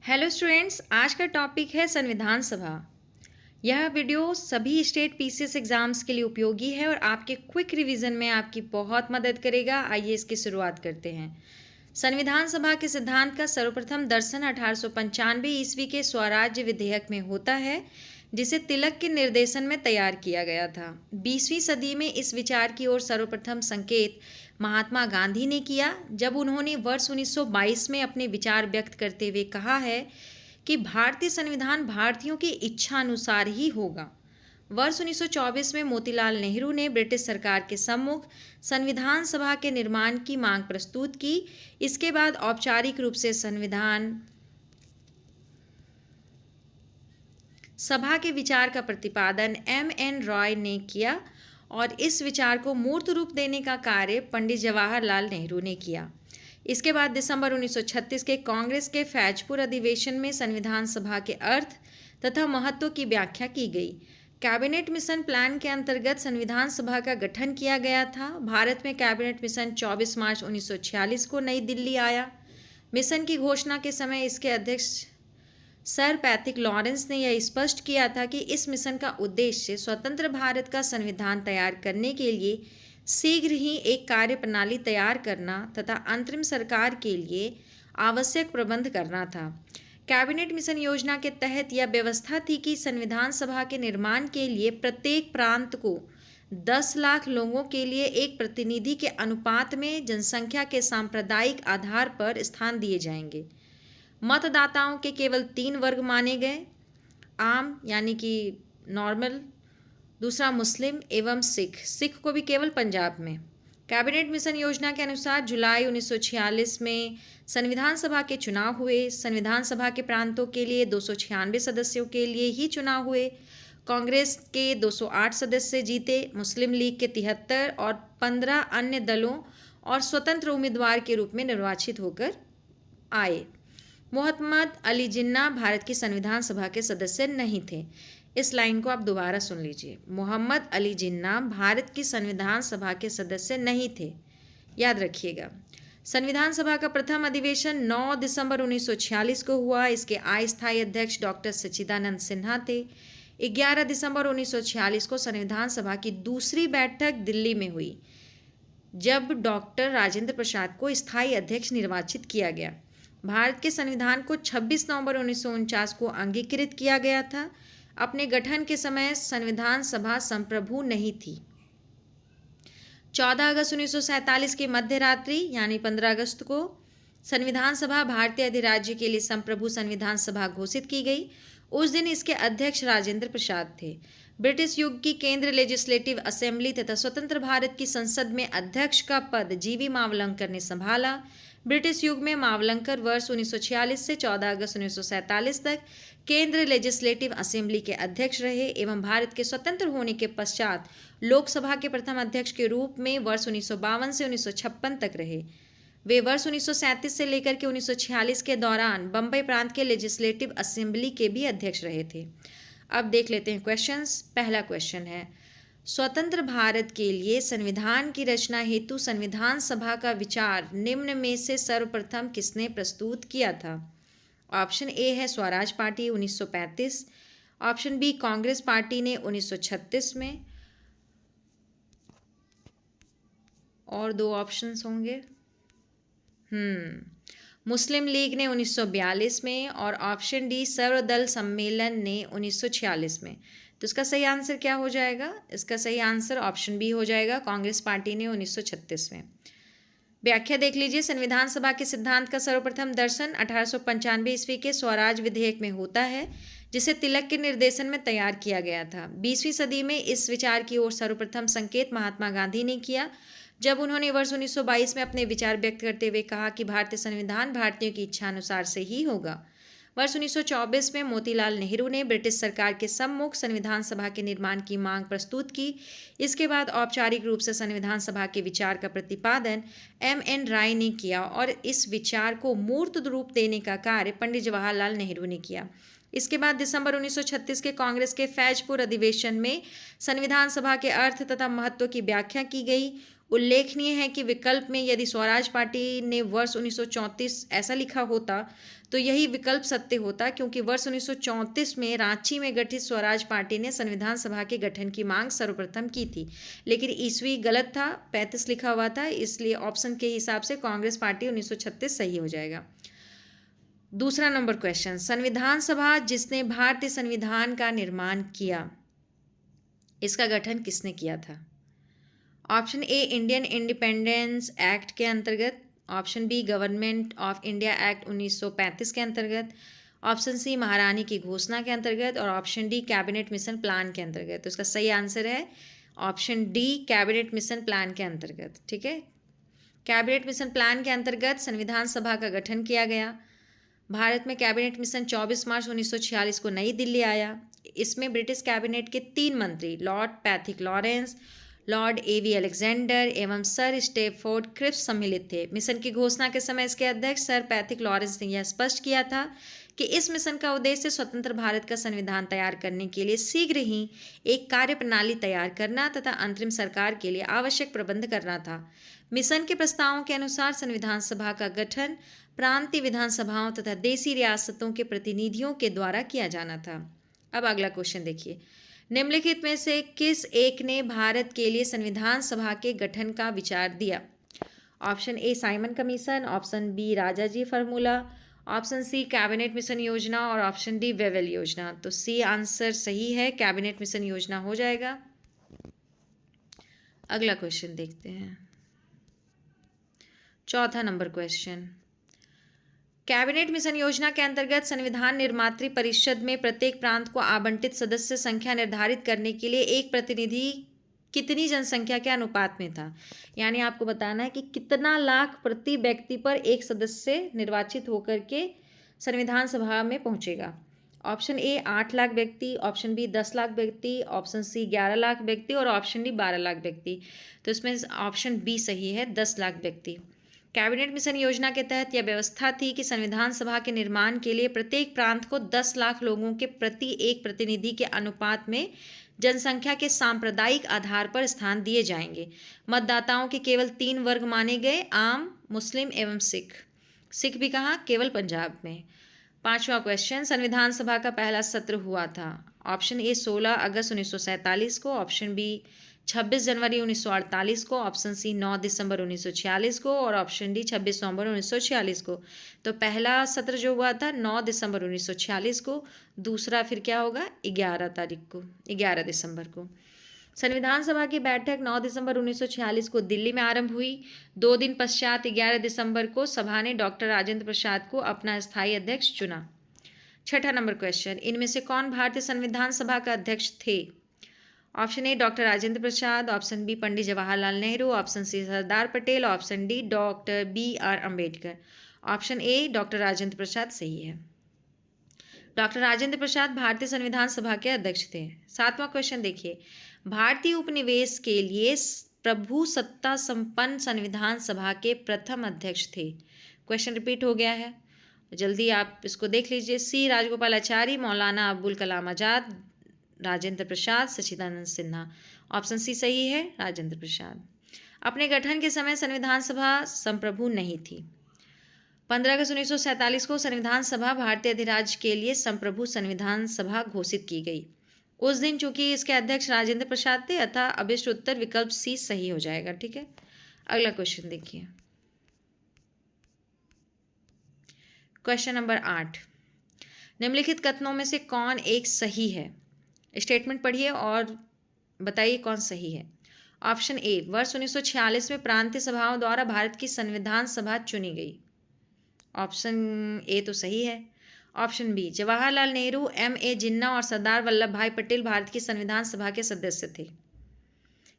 Hello students, आज का topic है संविधान सभा। यह वीडियो सभी स्टेट पीसीएस एग्जाम्स के लिए उपयोगी है और आपके क्विक रिवीजन में आपकी बहुत मदद करेगा। आइए इसकी शुरुआत करते हैं। संविधान सभा के सिद्धांत का सर्वप्रथम दर्शन 1895 ईस्वी के स्वराज्य विधेयक में होता है, जिसे तिलक के निर्देशन में तैयार किया गया था। 20वीं सदी में इस विचार की ओर सर्वप्रथम संकेत महात्मा गांधी ने किया, जब उन्होंने वर्ष 1922 में अपने विचार व्यक्त करते हुए कहा है कि भारतीय संविधान भारतीयों की इच्छा अनुसार ही होगा। वर्ष 1924 में मोतीलाल नेहरू ने ब्रिटिश सरकार के सम्मुख संविधान सभा के निर्माण की मांग प्रस्तुत की। इसके बाद औपचारिक रूप से संविधान सभा के विचार का प्रतिपादन एम.एन. रॉय ने किया और इस विचार को मूर्त रूप देने का कार्य पंडित जवाहरलाल नेहरू ने किया। इसके बाद दिसंबर 1936 के कांग्रेस के फैजपुर अधिवेशन में संविधान सभा के अर्थ तथा महत्व की व्याख्या की गई। कैबिनेट मिशन प्लान के अंतर्गत संविधान सभा का गठन किया गया था। भारत में कैबिनेट मिशन 24 मार्च 1946 को नई दिल्ली आया। मिशन की घोषणा के समय इसके अध्यक्ष सर पैट्रिक लॉरेंस ने यह स्पष्ट किया था कि इस मिशन का उद्देश्य स्वतंत्र भारत का संविधान तैयार करने के लिए शीघ्र ही एक कार्य प्रणाली तैयार करना तथा अंतरिम सरकार के लिए आवश्यक प्रबंध करना था। कैबिनेट मिशन योजना के तहत यह व्यवस्था थी कि संविधान सभा के निर्माण के लिए प्रत्येक प्रांत को 10 लाख लोगों के लिए एक प्रतिनिधि के अनुपात में जनसंख्या के सांप्रदायिक आधार पर स्थान दिए जाएंगे। मतदाताओं के केवल 3 वर्ग माने गए, आम यानी कि नॉर्मल, दूसरा मुस्लिम एवं सिख को भी केवल पंजाब में। कैबिनेट मिशन योजना के अनुसार जुलाई 1946 में संविधान सभा के चुनाव हुए। संविधान सभा के प्रांतों के लिए 296 सदस्यों के लिए ही चुनाव हुए। कांग्रेस के 208 सदस्य जीते, मुस्लिम लीग के 73 और 15 अन्य दलों और स्वतंत्र उम्मीदवार के रूप में निर्वाचित होकर आए। मोहम्मद अली जिन्ना भारत की संविधान सभा के सदस्य नहीं थे। इस लाइन को आप दोबारा सुन लीजिए। मोहम्मद अली जिन्ना भारत की संविधान सभा के सदस्य नहीं थे, याद रखिएगा। संविधान सभा का प्रथम अधिवेशन 9 दिसंबर 1946 को हुआ। इसके अस्थायी अध्यक्ष डॉक्टर सच्चिदानंद सिन्हा थे। 11 दिसंबर 1946 को संविधान सभा की दूसरी बैठक दिल्ली में हुई, जब डॉक्टर राजेंद्र प्रसाद को स्थायी अध्यक्ष निर्वाचित किया गया। भारत के संविधान को 26 नवंबर 1949 को अंगीकृत किया गया था। अपने गठन के समय संविधान सभा संप्रभु नहीं थी। 14 अगस्त 1947 की मध्य रात्रि यानी 15 अगस्त को संविधान सभा भारतीय अधिराज्य के लिए संप्रभु संविधान सभा घोषित की गई। उस दिन इसके अध्यक्ष राजेंद्र प्रसाद थे। ब्रिटिश युग की केंद्र लेजिस्लेटिव असेंबली तथा स्वतंत्र भारत की संसद में अध्यक्ष का पद जीवी मावलंकर ने संभाला। ब्रिटिश युग में मावलंकर वर्ष 1946 से 14 अगस्त 1947 तक केंद्र लेजिस्लेटिव असेंबली के अध्यक्ष रहे एवं भारत के स्वतंत्र होने के पश्चात लोकसभा के प्रथम अध्यक्ष के रूप में वर्ष 1952 से 1956 तक रहे। वे वर्ष 1937 से लेकर के 1946 के दौरान बम्बई प्रांत के लेजिस्लेटिव असेंबली के भी अध्यक्ष रहे थे। अब देख लेते हैं क्वेश्चंस। पहला क्वेश्चन है, स्वतंत्र भारत के लिए संविधान की रचना हेतु संविधान सभा का विचार निम्न में से सर्वप्रथम किसने प्रस्तुत किया था? ऑप्शन ए है Swaraj party 1935, option B Congress party ने 1936 में, और 2 ऑप्शंस होंगे। मुस्लिम लीग ने 1942 में और ऑप्शन डी सर्वदल सम्मेलन ने 1946 में। तो इसका सही आंसर क्या हो जाएगा? इसका सही आंसर ऑप्शन बी हो जाएगा, कांग्रेस पार्टी ने 1936 में। व्याख्या देख लीजिए। संविधान सभा के सिद्धांत का सर्वप्रथम दर्शन 1895 ईस्वी के स्वराज विधेयक में होता है, जिसे तिलक के निर्देशन में तैयार किया गया था। 20वीं सदी में इस विचार की ओर सर्वप्रथम संकेत महात्मा गांधी ने किया, जब उन्होंने वर्ष 1922 में अपने विचार व्यक्त करते हुए कहा कि भारतीय संविधान भारतीयों की इच्छा अनुसार से ही होगा। वर्ष 1924 में मोतीलाल नेहरू ने ब्रिटिश सरकार के सम्मुख संविधान सभा के निर्माण की मांग प्रस्तुत की। इसके बाद औपचारिक रूप से संविधान सभा के विचार का प्रतिपादन एम.एन. रॉय ने किया और इस विचार को मूर्त रूप देने का कार्य पंडित जवाहरलाल नेहरू ने किया। इसके बाद दिसंबर 1936 के कांग्रेस के फैजपुर अधिवेशन में संविधान सभा के अर्थ तथा महत्व की व्याख्या की गई। उल्लेखनीय है कि विकल्प में यदि स्वराज पार्टी ने वर्ष 1934 ऐसा लिखा होता तो यही विकल्प सत्य होता, क्योंकि वर्ष 1934 में रांची में गठित स्वराज पार्टी ने संविधान सभा के गठन की मांग सर्वप्रथम की थी, लेकिन ईस्वी गलत था, 35 लिखा हुआ था, इसलिए ऑप्शन के हिसाब से कांग्रेस पार्टी 1936 सही हो जाएगा। दूसरा नंबर क्वेश्चन, संविधान सभा जिसने भारतीय संविधान का निर्माण किया, इसका गठन किसने किया था? Option A Indian independence act के अंतर्गत, option B government of India act 1935 के अंतर्गत, ऑप्शन सी महारानी की घोषणा के अंतर्गत और option D cabinet mission plan के अंतर्गत। तो इसका सही आंसर है option D cabinet mission plan के अंतर्गत। ठीक है, कैबिनेट मिशन प्लान के अंतर्गत संविधान सभा का गठन किया गया। भारत में कैबिनेट मिशन 24 मार्च 1946 को नई दिल्ली आया। इसमें ब्रिटिश कैबिनेट के 3 मंत्री लॉर्ड पैथिक लॉरेंस, लॉर्ड एवी अलेक्जेंडर एवं सर स्टेफोर्ड क्रिप्स सम्मिलित थे। मिशन की घोषणा के समय इसके अध्यक्ष सर पैथिक लॉरेंस ने यह स्पष्ट किया था कि इस मिशन का उद्देश्य स्वतंत्र भारत का संविधान तैयार करने के लिए शीघ्र ही एक कार्यप्रणाली तैयार करना तथा अंतरिम सरकार के लिए आवश्यक प्रबंध करना था। मिशन के प्रस्तावों के अनुसार संविधान सभा का गठन प्रांतीय विधानसभाओं तथा देशी रियासतों के प्रतिनिधियों के द्वारा किया जाना था। अब अगला क्वेश्चन देखिए, निम्नलिखित में से किस एक ने भारत के लिए संविधान सभा के गठन का विचार दिया? Option A Simon commission, option B Rajaji formula, option C cabinet mission योजना और ऑप्शन डी वेवेल योजना। तो सी आंसर सही है, कैबिनेट मिशन योजना हो जाएगा। अगला क्वेश्चन देखते हैं, चौथा नंबर क्वेश्चन, कैबिनेट मिशन योजना के अंतर्गत संविधान निर्मात्री परिषद में प्रत्येक प्रांत को आवंटित सदस्य संख्या निर्धारित करने के लिए एक प्रतिनिधि कितनी जनसंख्या के अनुपात में था? यानी आपको बताना है कि कितना लाख प्रति व्यक्ति पर एक सदस्य निर्वाचित होकर के संविधान सभा में पहुंचेगा। ऑप्शन ए 8 लाख व्यक्ति, ऑप्शन बी 10 लाख व्यक्ति, ऑप्शन सी 11 लाख व्यक्ति और ऑप्शन डी 12 लाख व्यक्ति। तो इसमें ऑप्शन बी सही है, 10 लाख व्यक्ति। कैबिनेट मिशन योजना के तहत यह व्यवस्था थी कि संविधान सभा के निर्माण के लिए प्रत्येक प्रांत को 10 लाख लोगों के प्रति एक प्रतिनिधि के अनुपात में जनसंख्या के सांप्रदायिक आधार पर स्थान दिए जाएंगे। मतदाताओं के केवल 3 वर्ग माने गए, आम, मुस्लिम एवं सिख। सिख भी कहाँ? केवल पंजाब में। पांचवा क्वेश्चन, संविधान सभा का पहला सत्र हुआ था। ऑप्शन ए 16 अगस्त 1947 को, ऑप्शन बी 26 जनवरी 1948 को, ऑप्शन सी 9 दिसंबर 1946 को और ऑप्शन डी 26 नवंबर 1946 को। तो पहला सत्र जो हुआ था 9 दिसंबर 1946 को, दूसरा फिर क्या होगा 11 दिसंबर को। संविधान सभा की बैठक 9 दिसंबर 1946 को दिल्ली में आरंभ हुई। 2 दिन पश्चात 11 दिसंबर को सभा ने डॉक्टर राजेंद्र प्रसाद को अपना स्थायी अध्यक्ष चुना। छठा नंबर क्वेश्चन, इनमें से कौन भारतीय संविधान सभा का अध्यक्ष थे? Option A doctor Rajendra Prasad, option B Pandit Jawaharlal Nehru, option C Sardar Patel, option D doctor BR Ambedkar. Option A doctor Rajendra Prasad सही है। डॉक्टर राजेंद्र प्रसाद भारतीय संविधान सभा के अध्यक्ष थे। सातवां क्वेश्चन देखिए, भारतीय उपनिवेश के लिए प्रभु सत्ता संपन्न संविधान सभा के प्रथम अध्यक्ष थे। क्वेश्चन रिपीट हो गया है, जल्दी आप इसको देख लीजिए। सी राजगोपालाचारी, मौलाना अबुल कलाम आज़ाद, राजेंद्र प्रसाद, सच्चिदानंद सिन्हा। ऑप्शन सी सही है, राजेंद्र प्रसाद। अपने गठन के समय संविधान सभा संप्रभु नहीं थी। 15 अगस्त 1947 को संविधान सभा भारतीय अधिराज्य के लिए संप्रभु संविधान सभा घोषित की गई। उस दिन चूंकि इसके अध्यक्ष राजेंद्र प्रसाद थे, अतः अभिष्ट उत्तर विकल्प सी सही हो जाएगा। ठीक है, अगला क्वेश्चन देखिए, क्वेश्चन नंबर 8, निम्नलिखित कथनों में से कौन एक सही है? स्टेटमेंट पढ़िए और बताइए कौन सही है। ऑप्शन ए, वर्ष 1946 में प्रांतीय सभाओं द्वारा भारत की संविधान सभा चुनी गई। ऑप्शन ए तो सही है। Option B, Jawaharlal Nehru, MA Jinnah और सरदार वल्लभ भाई पटेल भारत की संविधान सभा के सदस्य थे।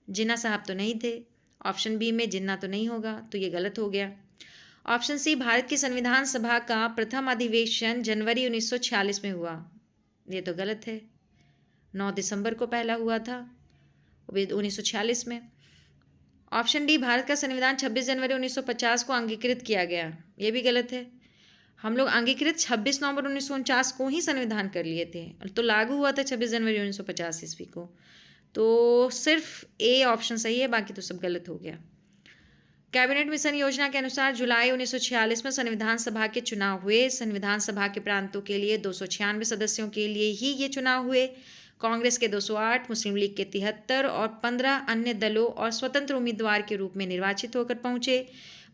जिन्ना साहब तो नहीं थे। ऑप्शन बी में जिन्ना तो नहीं होगा, तो ये गलत हो गया। ऑप्शन सी, भारत की संविधान सभा का प्रथम अधिवेशन जनवरी 1946 में हुआ, ये तो गलत है। 9 दिसंबर को पहला हुआ था, 1946 में। ऑप्शन डी, भारत का संविधान 26 जनवरी 1950 को अंगीकृत किया गया, ये भी गलत है। हम लोग अंगीकृत 26 नवंबर 1949 को ही संविधान कर लिए थे, तो लागू हुआ था 26 जनवरी 1950 ईस्वी को। तो सिर्फ ए ऑप्शन सही है, बाकी तो सब गलत हो गया। कैबिनेट मिशन योजना के अनुसार जुलाई 1946 में संविधान सभा के चुनाव हुए। संविधान सभा के प्रांतों के लिए 296 सदस्यों के लिए ही ये चुनाव हुए। कांग्रेस के 208, मुस्लिम लीग के 73 और 15 अन्य दलों और स्वतंत्र उम्मीदवार के रूप में निर्वाचित होकर पहुंचे।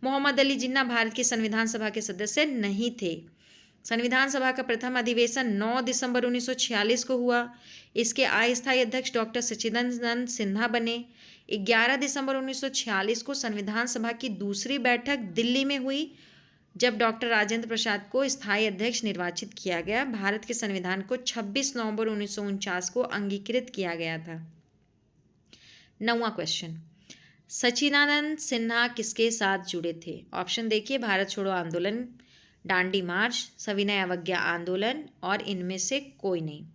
मोहम्मद अली जिन्ना भारत की संविधान सभा के सदस्य नहीं थे। संविधान सभा का प्रथम अधिवेशन 9 दिसंबर 1946 को हुआ। इसके अस्थायी अध्यक्ष डॉक्टर सच्चिदानंद सिन्हा बने। 11 दिसंबर 1946 को संविधान सभा की दूसरी बैठक दिल्ली में हुई, जब डॉक्टर राजेंद्र प्रसाद को स्थायी अध्यक्ष निर्वाचित किया गया। भारत के संविधान को 26 नवंबर 1949 को अंगीकृत किया गया था। 9वां क्वेश्चन, सच्चिदानंद सिन्हा किसके साथ जुड़े थे? ऑप्शन देखिए, भारत छोड़ो आंदोलन, दांडी मार्च, सविनय अवज्ञा आंदोलन और इनमें से कोई नहीं।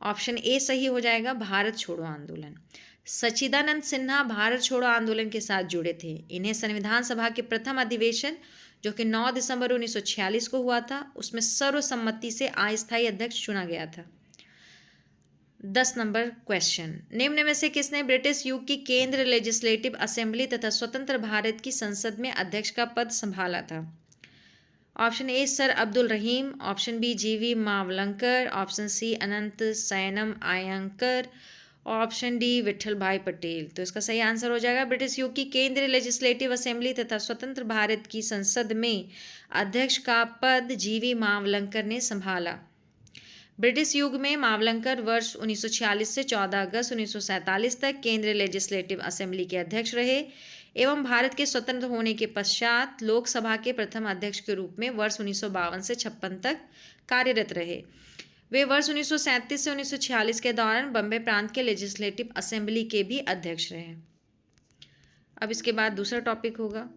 ऑप्शन ए सही हो जाएगा, भारत छोड़ो आंदोलन। सच्चिदानंद सिन्हा भारत छोड़ो आंदोलन के साथ जुड़े थे। इन्हें संविधान सभा के प्रथम अधिवेशन जो कि 9 दिसंबर 1946 को हुआ था, उसमें सर्वसम्मति से अस्थायी अध्यक्ष चुना गया था। 10 नंबर क्वेश्चन, निम्न में से किसने ब्रिटिश युग की केंद्र लेजिस्लेटिव असेंबली तथा स्वतंत्र भारत की संसद में अध्यक्ष का पद संभाला था? Option A sir Abdul Rahim, option B GV Mavalankar, option C Ananth Sayanam Ayyangar, option D Vithalbhai Patel. तो इसका सही आंसर हो जाएगा ब्रिटिश युग की केंद्रीय लेजिस्लेटिव असेंबली तथा स्वतंत्र भारत की संसद में अध्यक्ष का पद जीवी मावलंकर ने संभाला। ब्रिटिश युग में मावलंकर वर्ष 1946 से 14 अगस्त 1947 तक केंद्रीय लेजिस्लेटिव असेंबली के अध्यक्ष रहे एवं भारत के स्वतंत्र होने के पश्चात लोकसभा के प्रथम अध्यक्ष के रूप में वर्ष 1952 से 56 तक कार्यरत रहे। वे वर्ष 1937 से 1946 के दौरान बम्बई प्रांत के लेजिस्लेटिव असेंबली के भी अध्यक्ष रहे। अब इसके बाद दूसरा टॉपिक होगा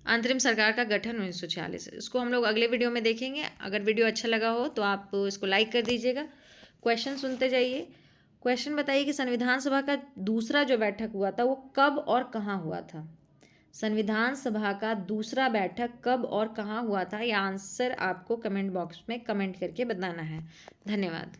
अंतरिम सरकार का गठन 1946। इसको हम लोग अगले वीडियो में देखेंगे। अगर वीडियो अच्छा लगा हो तो आप इसको लाइक कर दीजिएगा। क्वेश्चन सुनते जाइए। क्वेश्चन बताइए कि संविधान सभा का दूसरा जो बैठक हुआ था वो कब और कहाँ हुआ था? संविधान सभा का दूसरा बैठक कब और कहाँ हुआ था? यह आंसर आपको कमेंट बॉक्स में कमेंट करके बताना है। धन्यवाद।